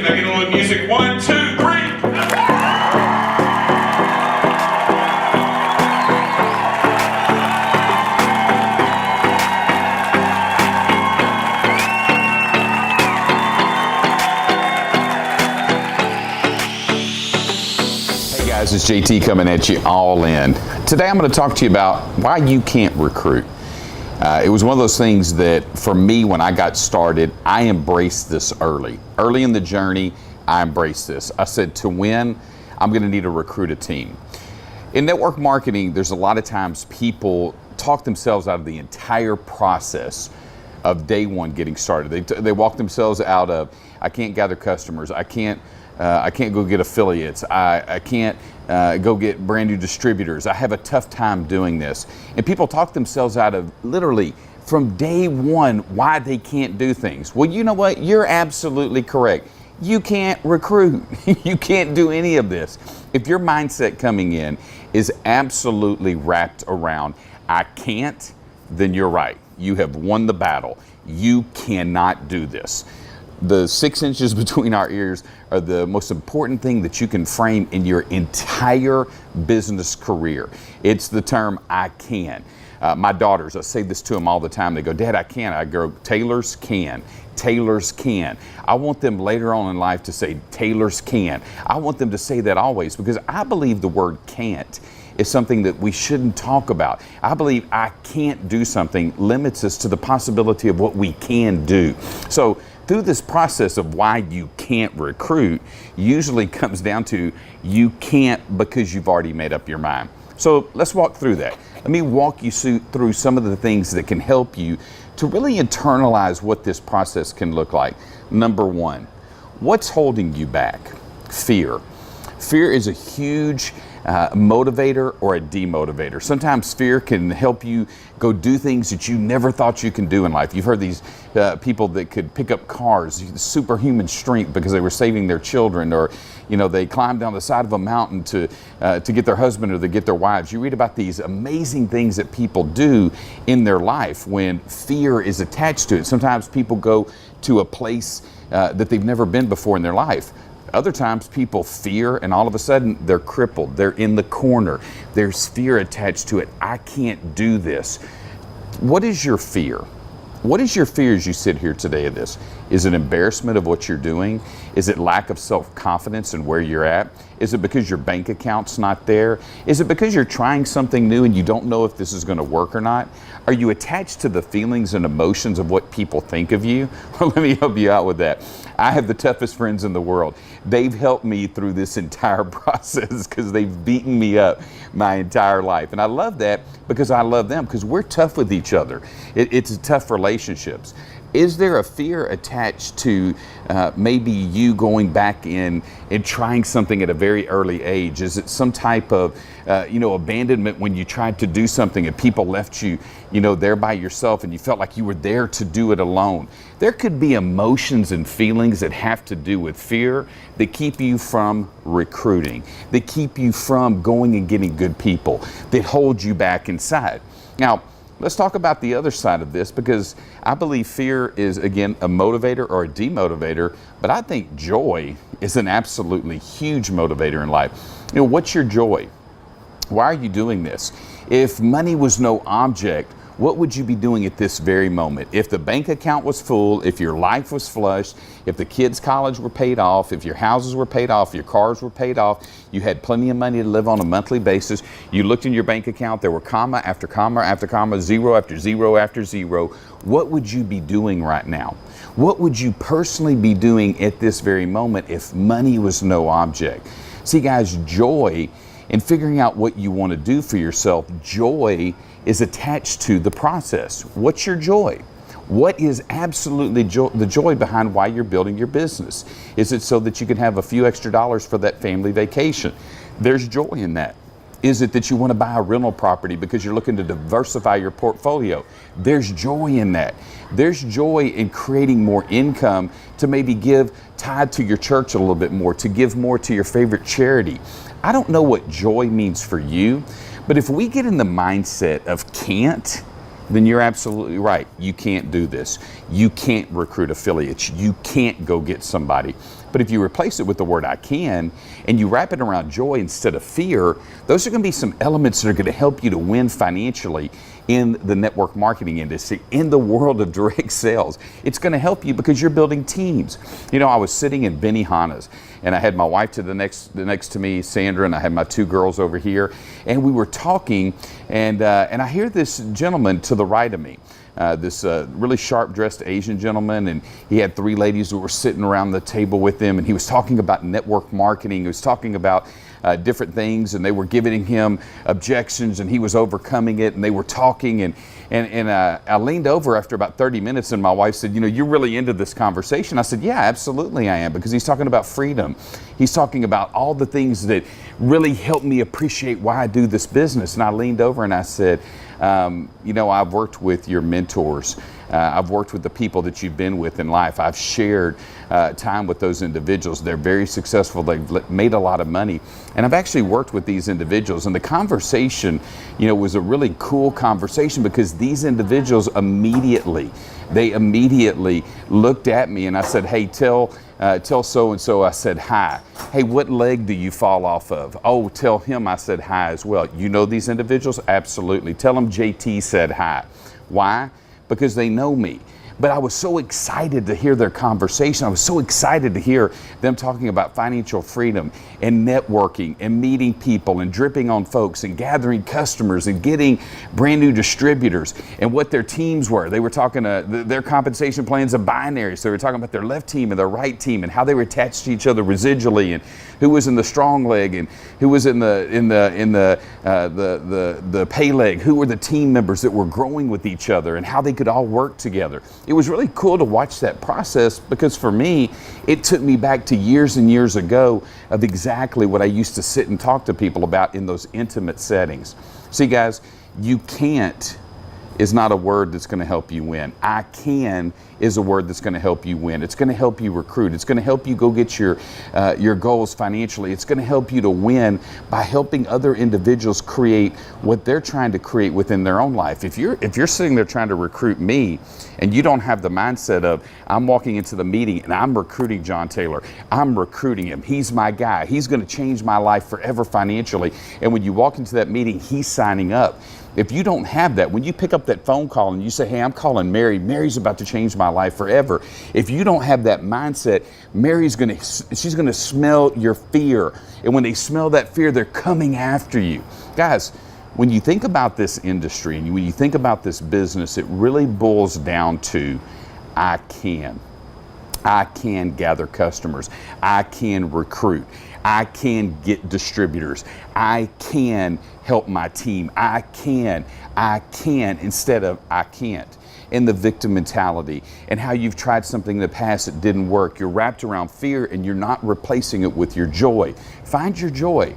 Can I get a little music? 1, 2, 3. Guys, it's JT coming at you all in. Today I'm going to talk to you about why you can't recruit. It was one of those things that for me when I got started, I embraced this early. Early in the journey, I embraced this. I said to win, I'm going to need to recruit a team. In network marketing, there's a lot of times people talk themselves out of the entire process of day one getting started. They walk themselves out of, I can't gather customers, I can't go get affiliates, I can't go get brand new distributors, I have a tough time doing this. And people talk themselves out of literally from day one why they can't do things. Well, you know what? You're absolutely correct. You can't recruit. You can't do any of this. If your mindset coming in is absolutely wrapped around, I can't, then you're right. You have won the battle. You cannot do this. The 6 inches between our ears are the most important thing that you can frame in your entire business career. It's the term, I can. My daughters, I say this to them all the time. They go, Dad, I can't. I go, tailors can. Tailors can. I want them later on in life to say, tailors can. I want them to say that always because I believe the word can't is something that we shouldn't talk about. I believe I can't do something limits us to the possibility of what we can do. So through this process of why you can't recruit usually comes down to you can't because you've already made up your mind. So let's walk through that. Let me walk you through some of the things that can help you to really internalize what this process can look like. Number one, what's holding you back? Fear. Fear is a huge motivator or a demotivator. Sometimes fear can help you go do things that you never thought you can do in life. You've heard these people that could pick up cars, superhuman strength because they were saving their children, or they climbed down the side of a mountain to get their husband or to get their wives. You read about these amazing things that people do in their life when fear is attached to it. Sometimes people go to a place that they've never been before in their life. Other times people fear and all of a sudden they're crippled. They're in the corner. There's fear attached to it. I can't do this. What is your fear? What is your fear as you sit here today of this? Is it embarrassment of what you're doing? Is it lack of self-confidence in where you're at? Is it because your bank account's not there? Is it because you're trying something new and you don't know if this is going to work or not? Are you attached to the feelings and emotions of what people think of you? Well, let me help you out with that. I have the toughest friends in the world. They've helped me through this entire process because they've beaten me up my entire life. And I love that because I love them because we're tough with each other. It's tough relationships. Is there a fear attached to maybe you going back in and trying something at a very early age? Is it some type of abandonment when you tried to do something and people left you there by yourself and you felt like you were there to do it alone? There could be emotions and feelings that have to do with fear that keep you from recruiting, that keep you from going and getting good people, that hold you back inside. Now, let's talk about the other side of this because I believe fear is, again, a motivator or a demotivator, but I think joy is an absolutely huge motivator in life. What's your joy? Why are you doing this? If money was no object, what would you be doing at this very moment? If the bank account was full, if your life was flushed, if the kids' college were paid off, if your houses were paid off, your cars were paid off, you had plenty of money to live on a monthly basis, you looked in your bank account, there were comma after comma after comma, zero after zero after zero, what would you be doing right now? What would you personally be doing at this very moment if money was no object? See, guys, joy in figuring out what you want to do for yourself, joy is attached to the process. What's your joy? What is absolutely the joy behind why you're building your business? Is it so that you can have a few extra dollars for that family vacation? There's joy in that. Is it that you want to buy a rental property because you're looking to diversify your portfolio? There's joy in that. There's joy in creating more income to maybe give tithe to your church a little bit more, to give more to your favorite charity. I don't know what joy means for you, but if we get in the mindset of can't, then you're absolutely right. You can't do this. You can't recruit affiliates. You can't go get somebody. But if you replace it with the word I can, and you wrap it around joy instead of fear, those are going to be some elements that are going to help you to win financially in the network marketing industry, in the world of direct sales. It's going to help you because you're building teams. You know, I was sitting in Benihana's, and I had my wife to the next to me, Sandra, and I had my two girls over here, and we were talking, and I hear this gentleman to the right of me. This really sharp-dressed Asian gentleman, and he had three ladies who were sitting around the table with him, and he was talking about network marketing. He was talking about different things, and they were giving him objections, and he was overcoming it, and they were talking, and I leaned over after about 30 minutes, and my wife said, you know, you're really into this conversation. I said, yeah, absolutely I am, because he's talking about freedom. He's talking about all the things that really help me appreciate why I do this business. And I leaned over and I said, you know, I've worked with your mentors. I've worked with the people that you've been with in life. I've shared time with those individuals. They're very successful. They've made a lot of money. And I've actually worked with these individuals. And the conversation, you know, was a really cool conversation because these individuals immediately looked at me, and I said, hey, tell so-and-so I said hi. Hey, what leg do you fall off of? Oh, tell him I said hi as well. You know these individuals? Absolutely. Tell them JT said hi. Why? Because they know me. But I was so excited to hear their conversation. I was so excited to hear them talking about financial freedom and networking and meeting people and dripping on folks and gathering customers and getting brand new distributors and what their teams were. They were talking their compensation plans of binaries. They were talking about their left team and their right team and how they were attached to each other residually, and who was in the strong leg and who was in the pay leg, who were the team members that were growing with each other and how they could all work together. It was really cool to watch that process because for me, it took me back to years and years ago of exactly what I used to sit and talk to people about in those intimate settings. See guys, you can't is not a word that's going to help you win. I can is a word that's going to help you win. It's going to help you recruit. It's going to help you go get your goals financially. It's going to help you to win by helping other individuals create what they're trying to create within their own life. If you're sitting there trying to recruit me and you don't have the mindset of I'm walking into the meeting and I'm recruiting John Taylor, I'm recruiting him, he's my guy, he's going to change my life forever financially, and when you walk into that meeting, he's signing up. If you don't have that, when you pick up that phone call and you say, hey, I'm calling Mary, Mary's about to change my life forever. If you don't have that mindset, she's gonna smell your fear. And when they smell that fear, they're coming after you. Guys, when you think about this industry and when you think about this business, it really boils down to, I can gather customers. I can recruit. I can get distributors. I can help my team. I can, instead of I can't. And the victim mentality and how you've tried something in the past that didn't work. You're wrapped around fear and you're not replacing it with your joy. Find your joy.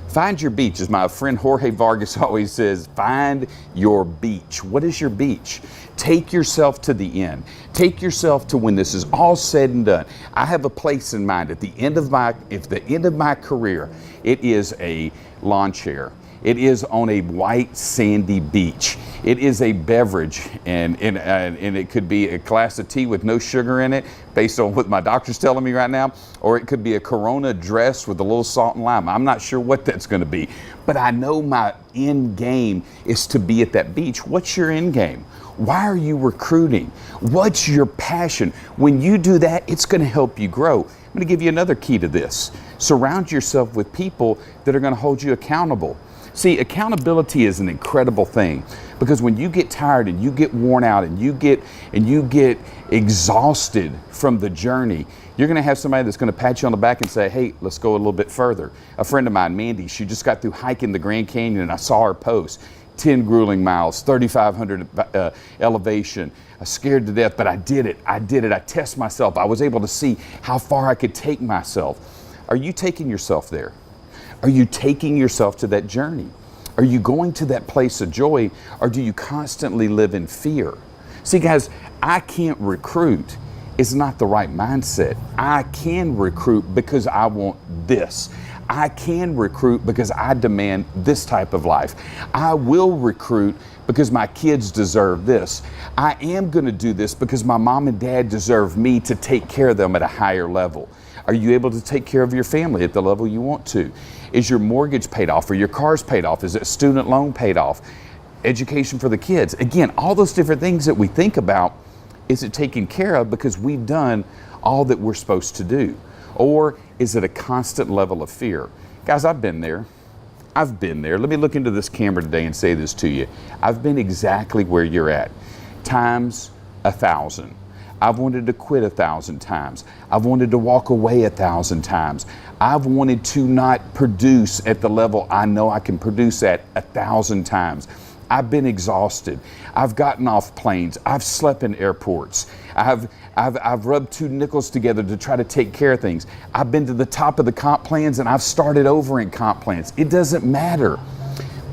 Find your beach. As my friend Jorge Vargas always says, find your beach. What is your beach? Take yourself to the end. Take yourself to when this is all said and done. I have a place in mind at the end of my career, it is a lawn chair. It is on a white sandy beach. It is a beverage, and it could be a glass of tea with no sugar in it, based on what my doctor's telling me right now, or it could be a Corona dress with a little salt and lime. I'm not sure what that's going to be, but I know my end game is to be at that beach. What's your end game? Why are you recruiting? What's your passion? When you do that, it's going to help you grow. I'm going to give you another key to this. Surround yourself with people that are going to hold you accountable. See, accountability is an incredible thing because when you get tired and you get worn out and you get exhausted from the journey, you're going to have somebody that's going to pat you on the back and say, hey, let's go a little bit further. A friend of mine, Mandy, she just got through hiking the Grand Canyon and I saw her post. 10 grueling miles, 3,500 elevation. I was scared to death, but I did it. I test myself. I was able to see how far I could take myself. Are you taking yourself there? Are you taking yourself to that journey? Are you going to that place of joy, or do you constantly live in fear? See, guys, I can't recruit is not the right mindset. I can recruit because I want this. I can recruit because I demand this type of life. I will recruit because my kids deserve this. I am going to do this because my mom and dad deserve me to take care of them at a higher level. Are you able to take care of your family at the level you want to? Is your mortgage paid off? Are your cars paid off? Is it student loan paid off? Education for the kids. Again, all those different things that we think about, is it taken care of because we've done all that we're supposed to do? Or is it a constant level of fear? Guys, I've been there. I've been there. Let me look into this camera today and say this to you. I've been exactly where you're at, times 1,000. I've wanted to quit 1,000 times. I've wanted to walk away 1,000 times. I've wanted to not produce at the level I know I can produce at 1,000 times. I've been exhausted. I've gotten off planes. I've slept in airports. I've rubbed two nickels together to try to take care of things. I've been to the top of the comp plans and I've started over in comp plans. It doesn't matter.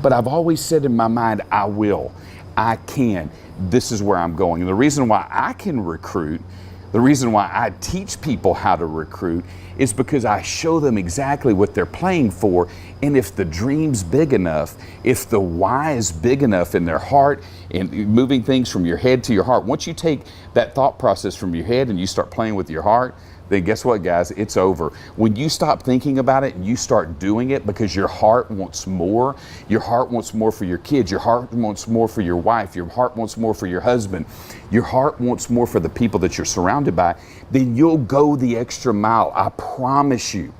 But I've always said in my mind, I will. I can. This is where I'm going. And the reason why I can recruit, the reason why I teach people how to recruit is because I show them exactly what they're playing for. And if the dream's big enough, if the why is big enough in their heart, and moving things from your head to your heart, once you take that thought process from your head and you start playing with your heart, then guess what, guys? It's over. When you stop thinking about it and you start doing it because your heart wants more for your kids, your heart wants more for your wife, your heart wants more for your husband, your heart wants more for the people that you're surrounded by, then you'll go the extra mile, I promise you.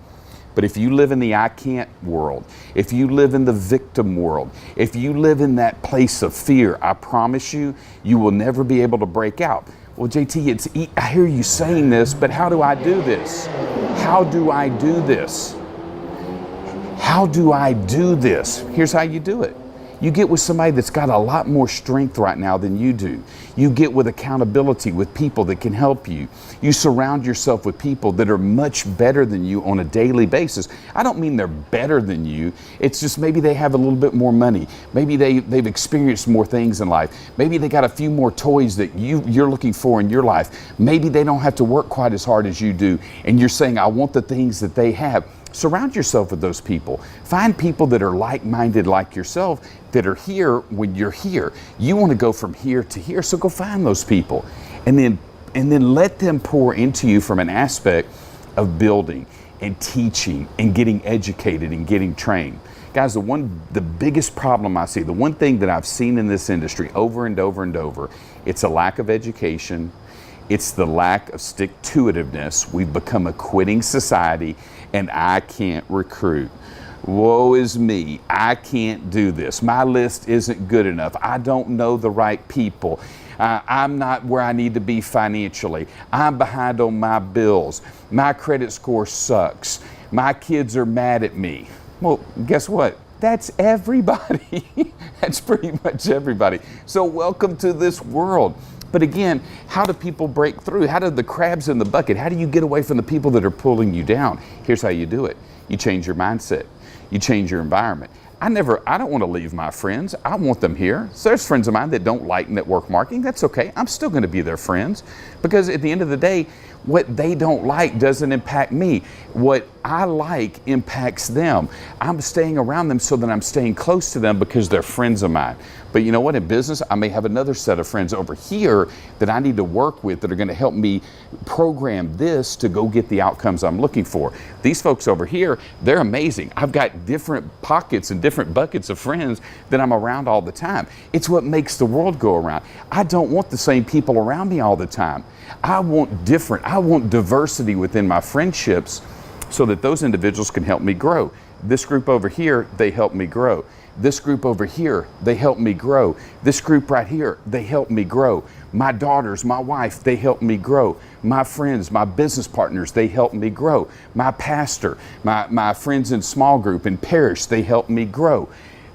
But if you live in the I can't world, if you live in the victim world, if you live in that place of fear, I promise you, you will never be able to break out. Well, JT, I hear you saying this, but how do I do this? How do I do this? How do I do this? Here's how you do it. You get with somebody that's got a lot more strength right now than you do. You get with accountability, with people that can help you. You surround yourself with people that are much better than you on a daily basis. I don't mean they're better than you. It's just maybe they have a little bit more money. Maybe they've experienced more things in life. Maybe they got a few more toys that you're looking for in your life. Maybe they don't have to work quite as hard as you do. And you're saying, I want the things that they have. Surround yourself with those people. Find people that are like-minded like yourself, that are here when you're here. You want to go from here to here, so go find those people. And then let them pour into you from an aspect of building and teaching and getting educated and getting trained. Guys, the biggest problem I see, the one thing that I've seen in this industry over and over and over, it's a lack of education. It's the lack of stick-to-itiveness. We've become a quitting society, and I can't recruit. Woe is me. I can't do this. My list isn't good enough. I don't know the right people. I'm not where I need to be financially. I'm behind on my bills. My credit score sucks. My kids are mad at me. Well, guess what? That's everybody. That's pretty much everybody. So welcome to this world. But again, how do people break through? How do the crabs in the bucket? How do you get away from the people that are pulling you down? Here's how you do it. You change your mindset. You change your environment. I don't want to leave my friends. I want them here. So there's friends of mine that don't like network marketing. That's okay. I'm still going to be their friends because at the end of the day, what they don't like doesn't impact me. What I like impacts them. I'm staying around them so that I'm staying close to them because they're friends of mine. But you know what? In business, I may have another set of friends over here that I need to work with that are going to help me program this to go get the outcomes I'm looking for. These folks over here, they're amazing. I've got different pockets and different buckets of friends that I'm around all the time. It's what makes the world go around. I don't want the same people around me all the time. I want different. I want diversity within my friendships so that those individuals can help me grow. This group over here, they help me grow. This group over here, they help me grow. This group right here, they help me grow. My daughters, my wife, they help me grow. My friends, my business partners, they help me grow. My pastor, my friends in small group and parish, they help me grow.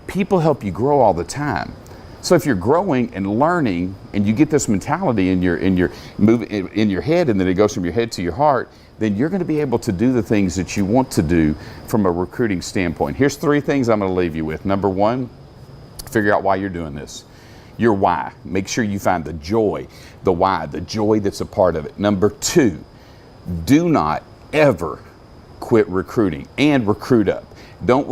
People help you grow all the time. So if you're growing and learning and you get this mentality in your head and then it goes from your head to your heart, then you're going to be able to do the things that you want to do from a recruiting standpoint. Here's 3 things I'm going to leave you with. Number 1, figure out why you're doing this. Your why. Make sure you find the joy, the why, the joy that's a part of it. Number 2, do not ever quit recruiting and recruit up. Don't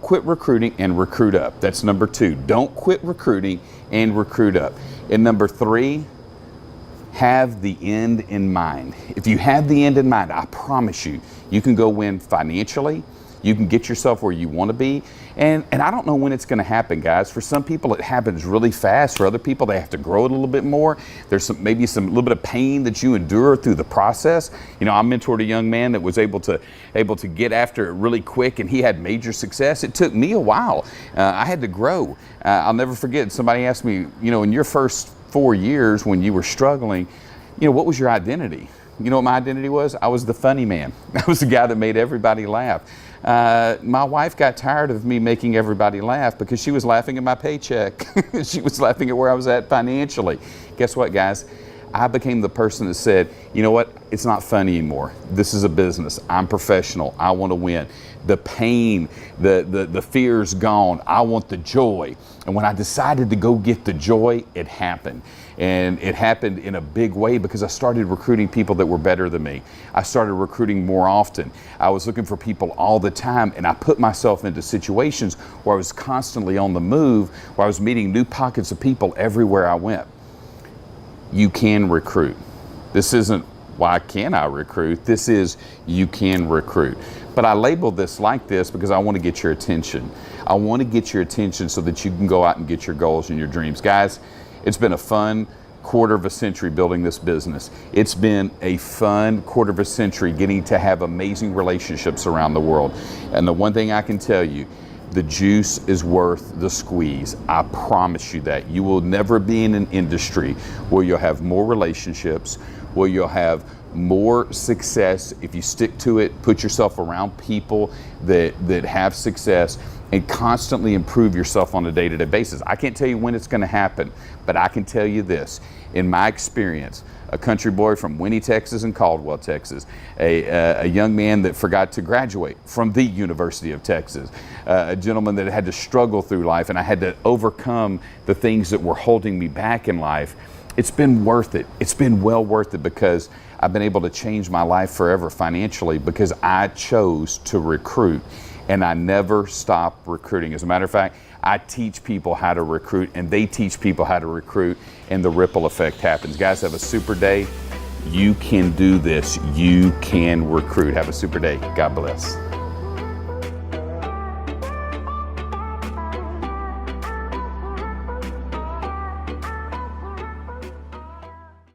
quit recruiting and recruit up. That's number 2. Don't quit recruiting and recruit up. And number 3, have the end in mind. If you have the end in mind, I promise you, you can go win financially. You can get yourself where you want to be. And I don't know when it's going to happen, guys. For some people, it happens really fast. For other people, they have to grow it a little bit more. There's maybe a little bit of pain that you endure through the process. You know, I mentored a young man that was able to get after it really quick, and he had major success. It took me a while. I had to grow. I'll never forget, somebody asked me, you know, in your first 4 years when you were struggling, you know, what was your identity? You know what my identity was? I was the funny man. I was the guy that made everybody laugh. My wife got tired of me making everybody laugh because she was laughing at my paycheck. She was laughing at where I was at financially. Guess what, guys? I became the person that said, you know what? It's not funny anymore. This is a business. I'm professional. I want to win. The pain, the fear's gone. I want the joy. And when I decided to go get the joy, it happened. And it happened in a big way because I started recruiting people that were better than me. I started recruiting more often. I was looking for people all the time, and I put myself into situations where I was constantly on the move, where I was meeting new pockets of people everywhere I went. You can recruit. This isn't why can't I recruit? This is you can recruit. But I labeled this like this because I want to get your attention. I want to get your attention so that you can go out and get your goals and your dreams. Guys, it's been a fun quarter of a century building this business. It's been a fun quarter of a century getting to have amazing relationships around the world. And the one thing I can tell you, the juice is worth the squeeze. I promise you that. You will never be in an industry where you'll have more relationships, where you'll have more success if you stick to it, put yourself around people that have success, and constantly improve yourself on a day-to-day basis. I can't tell you when it's going to happen, but I can tell you this. In my experience, a country boy from Winnie, Texas and Caldwell, Texas, a young man that forgot to graduate from the University of Texas, a gentleman that had to struggle through life, and I had to overcome the things that were holding me back in life. It's been worth it. It's been well worth it because I've been able to change my life forever financially because I chose to recruit. And I never stop recruiting. As a matter of fact, I teach people how to recruit, and they teach people how to recruit, and the ripple effect happens. Guys, have a super day. You can do this. You can recruit. Have a super day. God bless.